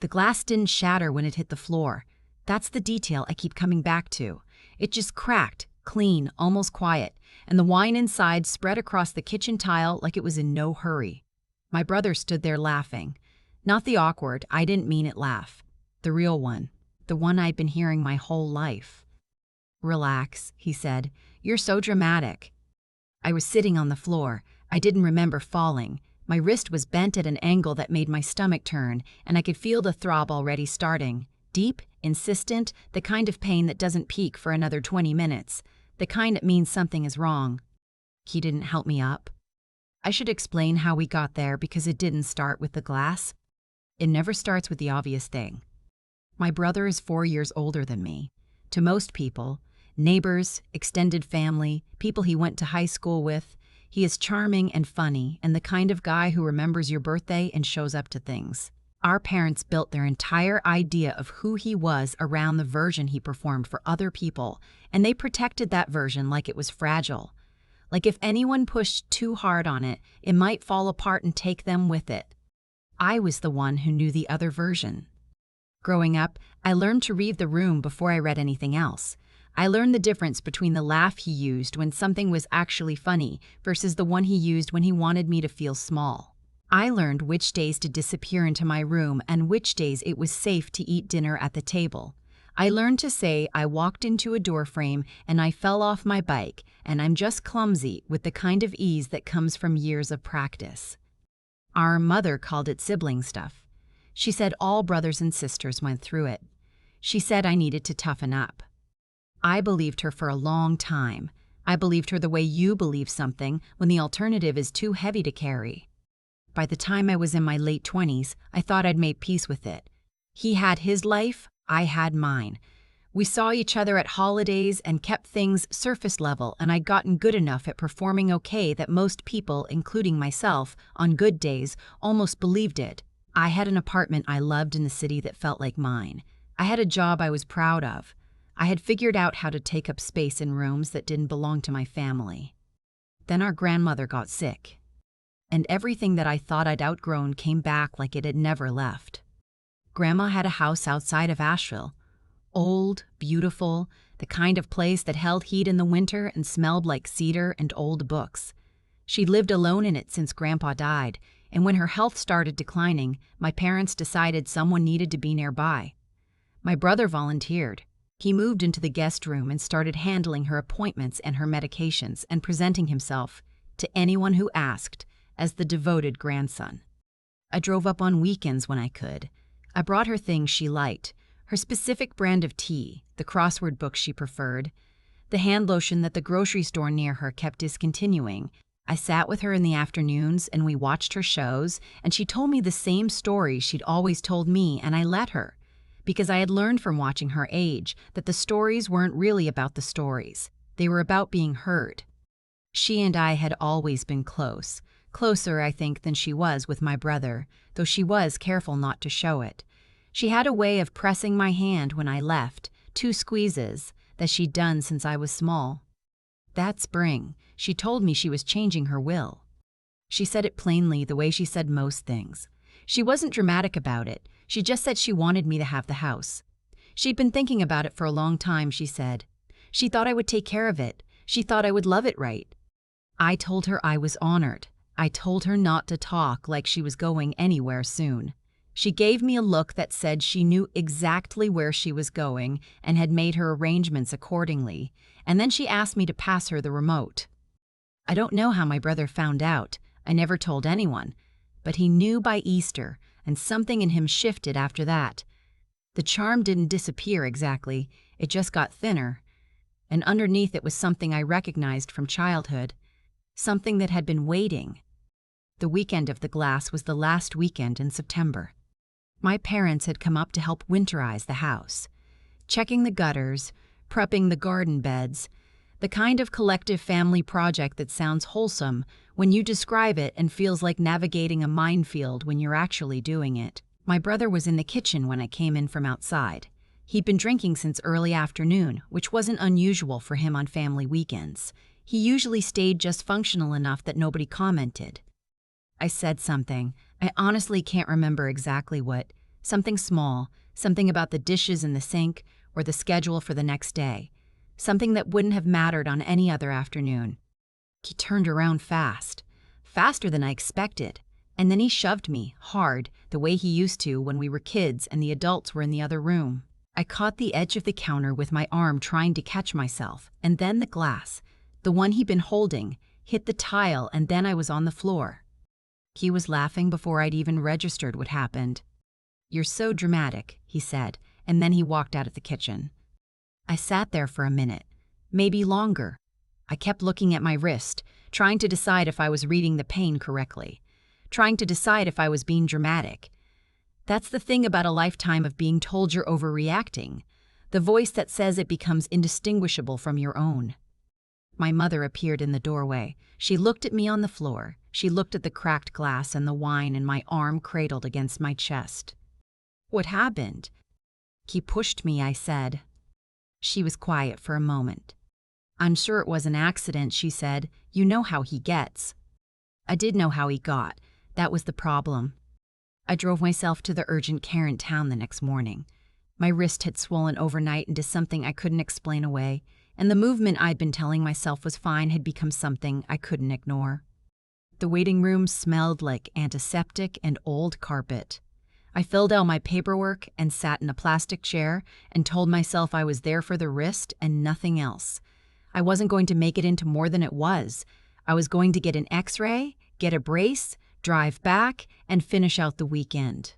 The glass didn't shatter when it hit the floor. That's the detail I keep coming back to. It just cracked, clean, almost quiet, and the wine inside spread across the kitchen tile like it was in no hurry. My brother stood there laughing. Not the awkward, I didn't mean it laugh. The real one. The one I'd been hearing my whole life. "Relax," he said. "You're so dramatic." I was sitting on the floor. I didn't remember falling. My wrist was bent at an angle that made my stomach turn, and I could feel the throb already starting. Deep, insistent, the kind of pain that doesn't peak for another 20 minutes. The kind that means something is wrong. He didn't help me up. I should explain how we got there because it didn't start with the glass. It never starts with the obvious thing. My brother is 4 years older than me. To most people, neighbors, extended family, people he went to high school with, he is charming and funny and the kind of guy who remembers your birthday and shows up to things. Our parents built their entire idea of who he was around the version he performed for other people, and they protected that version like it was fragile. Like if anyone pushed too hard on it, it might fall apart and take them with it. I was the one who knew the other version. Growing up, I learned to read the room before I read anything else. I learned the difference between the laugh he used when something was actually funny versus the one he used when he wanted me to feel small. I learned which days to disappear into my room and which days it was safe to eat dinner at the table. I learned to say I walked into a doorframe and I fell off my bike and I'm just clumsy with the kind of ease that comes from years of practice. Our mother called it sibling stuff. She said all brothers and sisters went through it. She said I needed to toughen up. I believed her for a long time. I believed her the way you believe something when the alternative is too heavy to carry. By the time I was in my late 20s, I thought I'd made peace with it. He had his life, I had mine. We saw each other at holidays and kept things surface level, and I'd gotten good enough at performing okay that most people, including myself, on good days, almost believed it. I had an apartment I loved in the city that felt like mine. I had a job I was proud of. I had figured out how to take up space in rooms that didn't belong to my family. Then our grandmother got sick, and everything that I thought I'd outgrown came back like it had never left. Grandma had a house outside of Asheville. Old, beautiful, the kind of place that held heat in the winter and smelled like cedar and old books. She'd lived alone in it since Grandpa died, and when her health started declining, my parents decided someone needed to be nearby. My brother volunteered. He moved into the guest room and started handling her appointments and her medications and presenting himself, to anyone who asked, as the devoted grandson. I drove up on weekends when I could. I brought her things she liked, her specific brand of tea, the crossword books she preferred, the hand lotion that the grocery store near her kept discontinuing. I sat with her in the afternoons and we watched her shows, and she told me the same stories she'd always told me, and I let her. Because I had learned from watching her age that the stories weren't really about the stories. They were about being heard. She and I had always been close. Closer, I think, than she was with my brother, though she was careful not to show it. She had a way of pressing my hand when I left, 2 squeezes, that she'd done since I was small. That spring, she told me she was changing her will. She said it plainly, the way she said most things. She wasn't dramatic about it. She just said she wanted me to have the house. She'd been thinking about it for a long time, she said. She thought I would take care of it. She thought I would love it right. I told her I was honored. I told her not to talk like she was going anywhere soon. She gave me a look that said she knew exactly where she was going and had made her arrangements accordingly, and then she asked me to pass her the remote. I don't know how my brother found out. I never told anyone, but he knew by Easter, and something in him shifted after that. The charm didn't disappear exactly, it just got thinner, and underneath it was something I recognized from childhood, something that had been waiting. The weekend of the glass was the last weekend in September. My parents had come up to help winterize the house, checking the gutters, prepping the garden beds, the kind of collective family project that sounds wholesome when you describe it and feels like navigating a minefield when you're actually doing it. My brother was in the kitchen when I came in from outside. He'd been drinking since early afternoon, which wasn't unusual for him on family weekends. He usually stayed just functional enough that nobody commented. I said something. I honestly can't remember exactly what. Something small, something about the dishes in the sink or the schedule for the next day. Something that wouldn't have mattered on any other afternoon. He turned around fast, faster than I expected, and then he shoved me, hard, the way he used to when we were kids and the adults were in the other room. I caught the edge of the counter with my arm trying to catch myself, and then the glass, the one he'd been holding, hit the tile and then I was on the floor. He was laughing before I'd even registered what happened. "You're so dramatic," he said, and then he walked out of the kitchen. I sat there for a minute, maybe longer. I kept looking at my wrist, trying to decide if I was reading the pain correctly, trying to decide if I was being dramatic. That's the thing about a lifetime of being told you're overreacting, the voice that says it becomes indistinguishable from your own. My mother appeared in the doorway. She looked at me on the floor. She looked at the cracked glass and the wine and my arm cradled against my chest. "What happened?" "He pushed me," I said. She was quiet for a moment. "I'm sure it was an accident," she said. "You know how he gets." I did know how he got. That was the problem. I drove myself to the urgent care in town the next morning. My wrist had swollen overnight into something I couldn't explain away, and the movement I'd been telling myself was fine had become something I couldn't ignore. The waiting room smelled like antiseptic and old carpet. I filled out my paperwork and sat in a plastic chair and told myself I was there for the wrist and nothing else. I wasn't going to make it into more than it was. I was going to get an X-ray, get a brace, drive back, and finish out the weekend.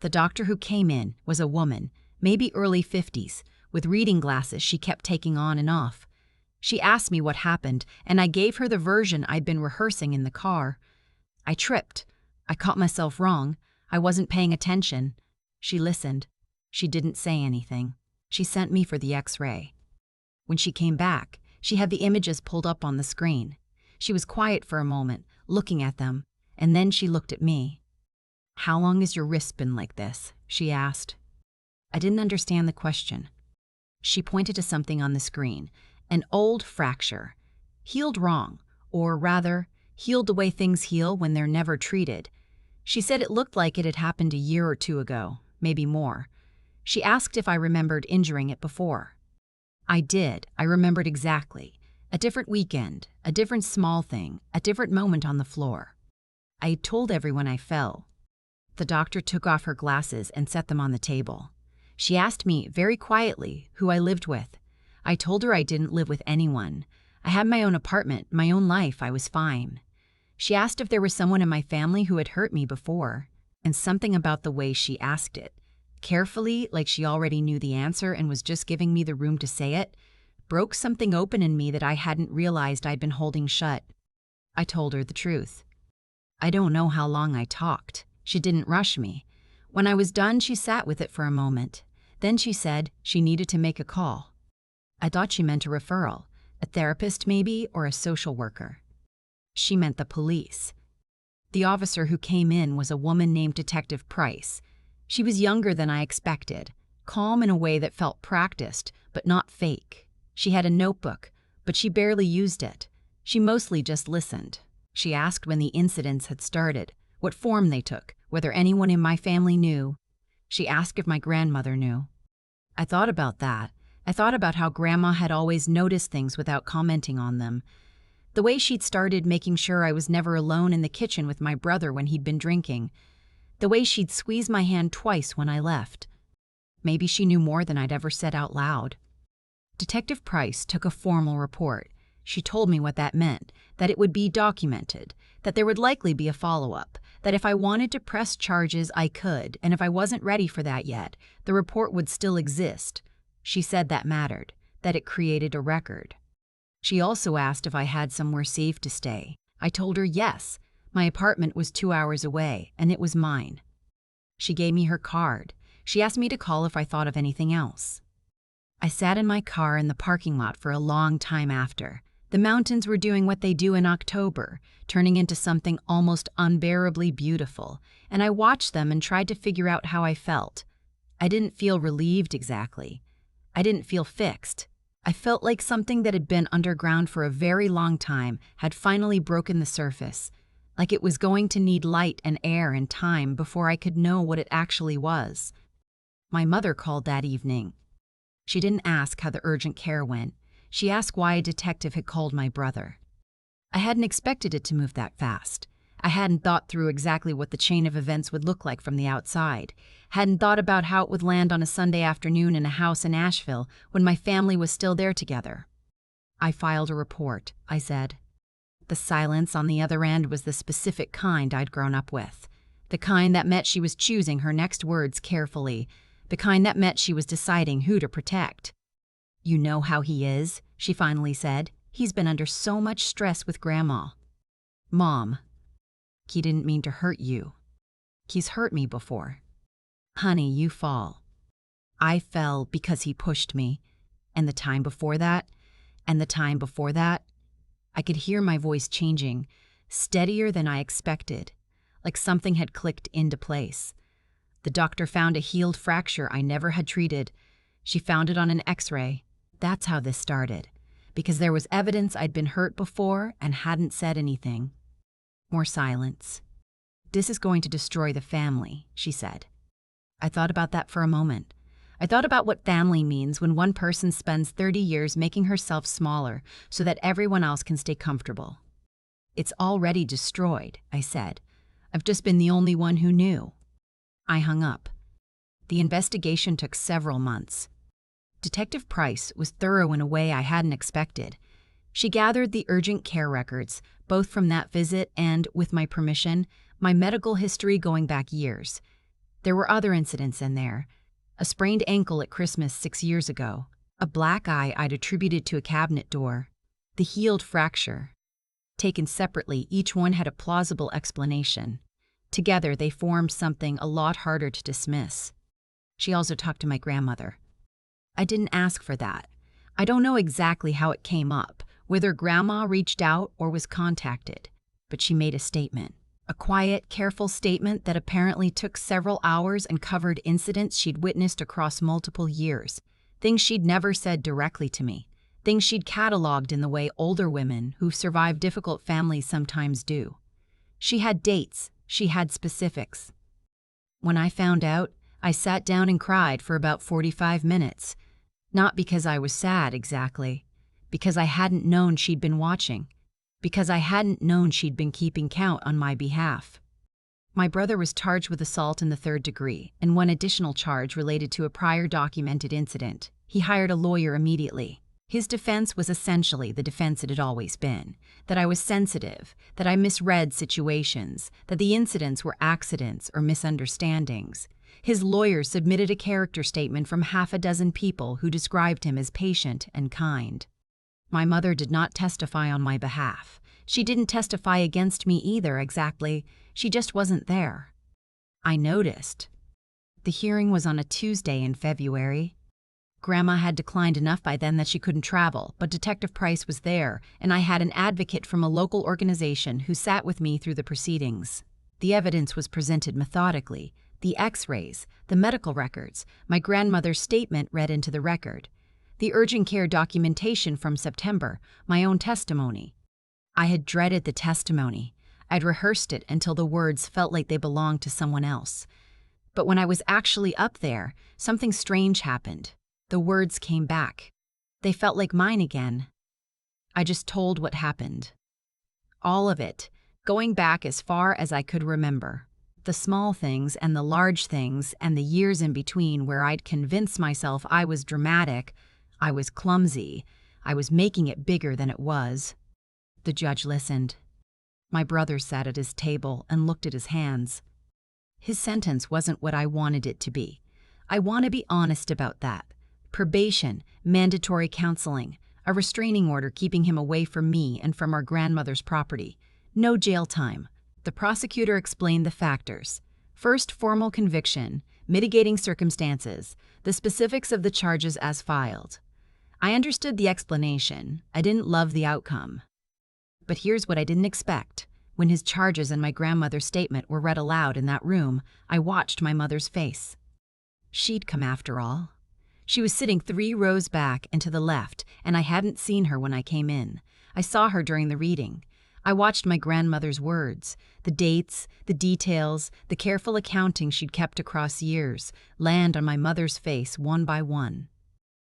The doctor who came in was a woman, maybe early 50s, with reading glasses she kept taking on and off. She asked me what happened, and I gave her the version I'd been rehearsing in the car. I tripped. I caught myself wrong. I wasn't paying attention. She listened. She didn't say anything. She sent me for the X-ray. When she came back, she had the images pulled up on the screen. She was quiet for a moment, looking at them, and then she looked at me. "How long has your wrist been like this?" she asked. I didn't understand the question. She pointed to something on the screen, an old fracture. Healed wrong, or rather, healed the way things heal when they're never treated. She said it looked like it had happened a year or two ago, maybe more. She asked if I remembered injuring it before. I did. I remembered exactly. A different weekend, a different small thing, a different moment on the floor. I had told everyone I fell. The doctor took off her glasses and set them on the table. She asked me, very quietly, who I lived with. I told her I didn't live with anyone. I had my own apartment, my own life, I was fine. She asked if there was someone in my family who had hurt me before, and something about the way she asked it, carefully, like she already knew the answer and was just giving me the room to say it, broke something open in me that I hadn't realized I'd been holding shut. I told her the truth. I don't know how long I talked. She didn't rush me. When I was done, she sat with it for a moment. Then she said she needed to make a call. I thought she meant a referral, a therapist maybe, or a social worker. She meant the police. The officer who came in was a woman named Detective Price. She was younger than I expected, calm in a way that felt practiced, but not fake. She had a notebook, but she barely used it. She mostly just listened. She asked when the incidents had started, what form they took, whether anyone in my family knew. She asked if my grandmother knew. I thought about that. I thought about how Grandma had always noticed things without commenting on them. The way she'd started making sure I was never alone in the kitchen with my brother when he'd been drinking. The way she'd squeezed my hand twice when I left. Maybe she knew more than I'd ever said out loud. Detective Price took a formal report. She told me what that meant, that it would be documented, that there would likely be a follow-up, that if I wanted to press charges, I could, and if I wasn't ready for that yet, the report would still exist. She said that mattered, that it created a record. She also asked if I had somewhere safe to stay. I told her yes. My apartment was 2 hours away, and it was mine. She gave me her card. She asked me to call if I thought of anything else. I sat in my car in the parking lot for a long time after. The mountains were doing what they do in October, turning into something almost unbearably beautiful, and I watched them and tried to figure out how I felt. I didn't feel relieved exactly. I didn't feel fixed. I felt like something that had been underground for a very long time had finally broken the surface, like it was going to need light and air and time before I could know what it actually was. My mother called that evening. She didn't ask how the urgent care went. She asked why a detective had called my brother. I hadn't expected it to move that fast. I hadn't thought through exactly what the chain of events would look like from the outside. Hadn't thought about how it would land on a Sunday afternoon in a house in Asheville when my family was still there together. "I filed a report," I said. The silence on the other end was the specific kind I'd grown up with. The kind that meant she was choosing her next words carefully. The kind that meant she was deciding who to protect. "You know how he is," she finally said. "He's been under so much stress with Grandma." "Mom, he didn't mean to hurt you. He's hurt me before." "Honey, you fall." "I fell because he pushed me. And the time before that, and the time before that." I could hear my voice changing, steadier than I expected, like something had clicked into place. The doctor found a healed fracture I never had treated. She found it on an X-ray. That's how this started, because there was evidence I'd been hurt before and hadn't said anything. More silence. "This is going to destroy the family," she said. I thought about that for a moment. I thought about what family means when one person spends 30 years making herself smaller so that everyone else can stay comfortable. "It's already destroyed," I said. "I've just been the only one who knew." I hung up. The investigation took several months. Detective Price was thorough in a way I hadn't expected. She gathered the urgent care records, both from that visit and, with my permission, my medical history going back years. There were other incidents in there. A sprained ankle at Christmas 6 years ago. A black eye I'd attributed to a cabinet door. The healed fracture. Taken separately, each one had a plausible explanation. Together, they formed something a lot harder to dismiss. She also talked to my grandmother. I didn't ask for that. I don't know exactly how it came up, whether Grandma reached out or was contacted, but she made a statement. A quiet, careful statement that apparently took several hours and covered incidents she'd witnessed across multiple years. Things she'd never said directly to me. Things she'd cataloged in the way older women who've survived difficult families sometimes do. She had dates. She had specifics. When I found out, I sat down and cried for about 45 minutes. Not because I was sad exactly. Because I hadn't known she'd been watching. Because I hadn't known she'd been keeping count on my behalf. My brother was charged with assault in the 3rd degree, and one additional charge related to a prior documented incident. He hired a lawyer immediately. His defense was essentially the defense it had always been, that I was sensitive, that I misread situations, that the incidents were accidents or misunderstandings. His lawyer submitted a character statement from half a dozen people who described him as patient and kind. My mother did not testify on my behalf. She didn't testify against me either, exactly. She just wasn't there. I noticed. The hearing was on a Tuesday in February. Grandma had declined enough by then that she couldn't travel, but Detective Price was there, and I had an advocate from a local organization who sat with me through the proceedings. The evidence was presented methodically. The X-rays, the medical records, my grandmother's statement read into the record. The urgent care documentation from September, my own testimony. I had dreaded the testimony. I'd rehearsed it until the words felt like they belonged to someone else. But when I was actually up there, something strange happened. The words came back. They felt like mine again. I just told what happened. All of it, going back as far as I could remember. The small things and the large things and the years in between where I'd convinced myself I was dramatic, I was clumsy, I was making it bigger than it was. The judge listened. My brother sat at his table and looked at his hands. His sentence wasn't what I wanted it to be. I want to be honest about that. Probation, mandatory counseling, a restraining order keeping him away from me and from our grandmother's property. No jail time. The prosecutor explained the factors. First, formal conviction, mitigating circumstances, the specifics of the charges as filed. I understood the explanation. I didn't love the outcome. But here's what I didn't expect. When his charges and my grandmother's statement were read aloud in that room, I watched my mother's face. She'd come after all. She was sitting 3 rows back and to the left, and I hadn't seen her when I came in. I saw her during the reading. I watched my grandmother's words, the dates, the details, the careful accounting she'd kept across years, land on my mother's face one by one.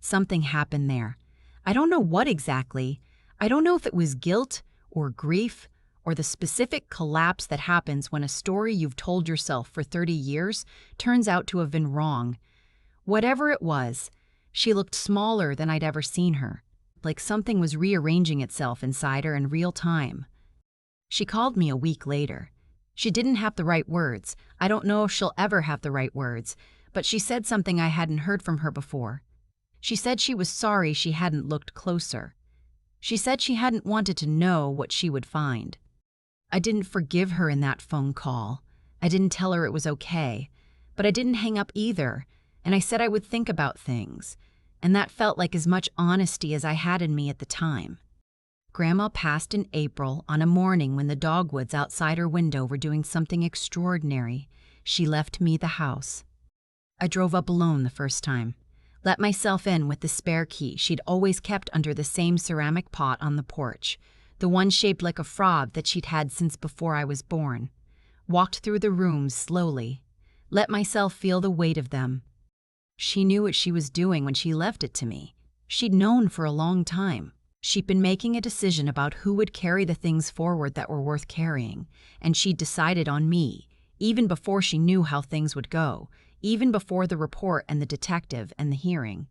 Something happened there. I don't know what exactly. I don't know if it was guilt or grief or the specific collapse that happens when a story you've told yourself for 30 years turns out to have been wrong. Whatever it was, she looked smaller than I'd ever seen her, like something was rearranging itself inside her in real time. She called me a week later. She didn't have the right words. I don't know if she'll ever have the right words, but she said something I hadn't heard from her before. She said she was sorry she hadn't looked closer. She said she hadn't wanted to know what she would find. I didn't forgive her in that phone call. I didn't tell her it was okay, but I didn't hang up either, and I said I would think about things, and that felt like as much honesty as I had in me at the time. Grandma passed in April on a morning when the dogwoods outside her window were doing something extraordinary. She left me the house. I drove up alone the first time, let myself in with the spare key she'd always kept under the same ceramic pot on the porch, the one shaped like a frog that she'd had since before I was born. Walked through the rooms slowly, let myself feel the weight of them. She knew what she was doing when she left it to me. She'd known for a long time. She'd been making a decision about who would carry the things forward that were worth carrying, and she'd decided on me, even before she knew how things would go, even before the report and the detective and the hearing.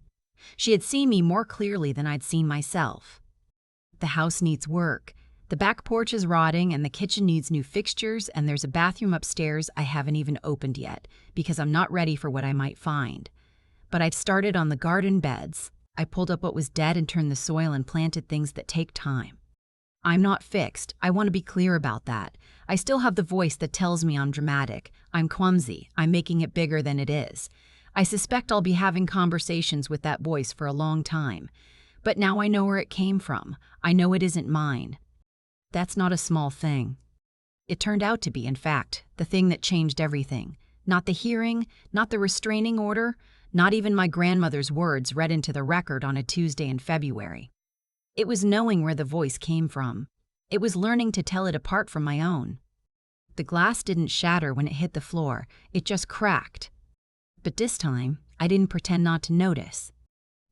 She had seen me more clearly than I'd seen myself. The house needs work. The back porch is rotting and the kitchen needs new fixtures, and there's a bathroom upstairs I haven't even opened yet because I'm not ready for what I might find. But I'd started on the garden beds. I pulled up what was dead and turned the soil and planted things that take time. I'm not fixed. I want to be clear about that. I still have the voice that tells me I'm dramatic. I'm clumsy. I'm making it bigger than it is. I suspect I'll be having conversations with that voice for a long time. But now I know where it came from. I know it isn't mine. That's not a small thing. It turned out to be, in fact, the thing that changed everything. Not the hearing, not the restraining order, not even my grandmother's words read into the record on a Tuesday in February. It was knowing where the voice came from. It was learning to tell it apart from my own. The glass didn't shatter when it hit the floor, it just cracked. But this time, I didn't pretend not to notice.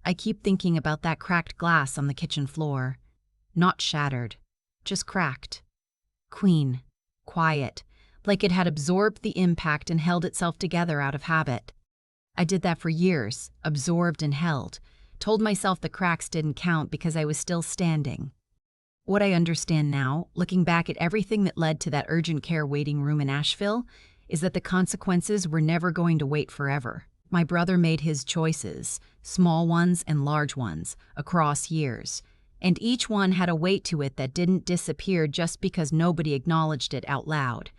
I keep thinking about that cracked glass on the kitchen floor. Not shattered, just cracked. Clean, quiet, like it had absorbed the impact and held itself together out of habit. I did that for years, absorbed and held, told myself the cracks didn't count because I was still standing. What I understand now, looking back at everything that led to that urgent care waiting room in Asheville, is that the consequences were never going to wait forever. My brother made his choices, small ones and large ones, across years, and each one had a weight to it that didn't disappear just because nobody acknowledged it out loud.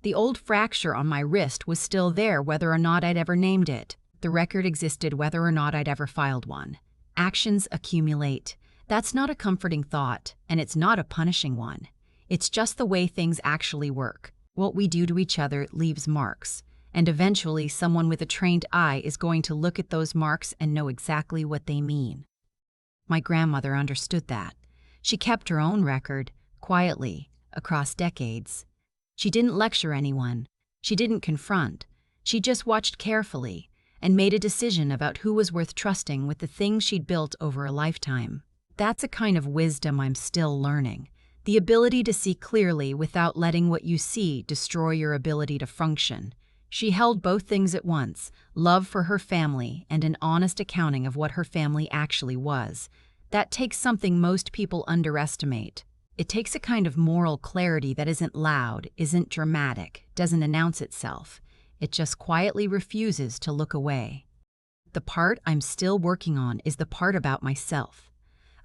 The old fracture on my wrist was still there whether or not I'd ever named it. The record existed whether or not I'd ever filed one. Actions accumulate. That's not a comforting thought, and it's not a punishing one. It's just the way things actually work. What we do to each other leaves marks, and eventually someone with a trained eye is going to look at those marks and know exactly what they mean. My grandmother understood that. She kept her own record, quietly, across decades. She didn't lecture anyone. She didn't confront. She just watched carefully and made a decision about who was worth trusting with the things she'd built over a lifetime. That's a kind of wisdom I'm still learning. The ability to see clearly without letting what you see destroy your ability to function. She held both things at once, love for her family and an honest accounting of what her family actually was. That takes something most people underestimate. It takes a kind of moral clarity that isn't loud, isn't dramatic, doesn't announce itself. It just quietly refuses to look away. The part I'm still working on is the part about myself,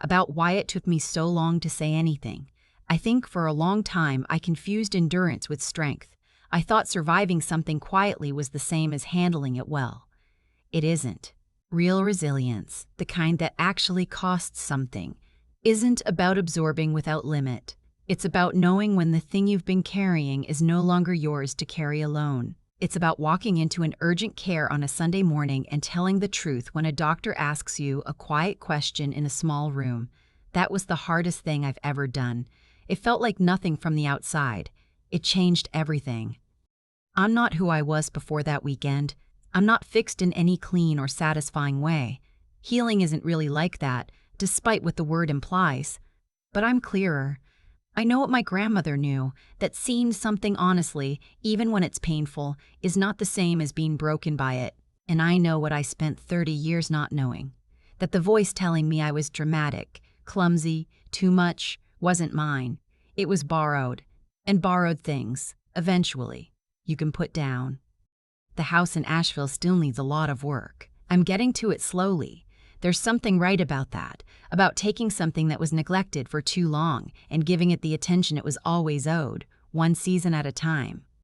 about why it took me so long to say anything. I think for a long time I confused endurance with strength. I thought surviving something quietly was the same as handling it well. It isn't. Real resilience, the kind that actually costs something, isn't about absorbing without limit. It's about knowing when the thing you've been carrying is no longer yours to carry alone. It's about walking into an urgent care on a Sunday morning and telling the truth when a doctor asks you a quiet question in a small room. That was the hardest thing I've ever done. It felt like nothing from the outside. It changed everything. I'm not who I was before that weekend. I'm not fixed in any clean or satisfying way. Healing isn't really like that, despite what the word implies. But I'm clearer. I know what my grandmother knew, that seeing something honestly, even when it's painful, is not the same as being broken by it. And I know what I spent 30 years not knowing. That the voice telling me I was dramatic, clumsy, too much, wasn't mine. It was borrowed. And borrowed things, eventually, you can put down. The house in Asheville still needs a lot of work. I'm getting to it slowly. There's something right about that, about taking something that was neglected for too long and giving it the attention it was always owed, one season at a time.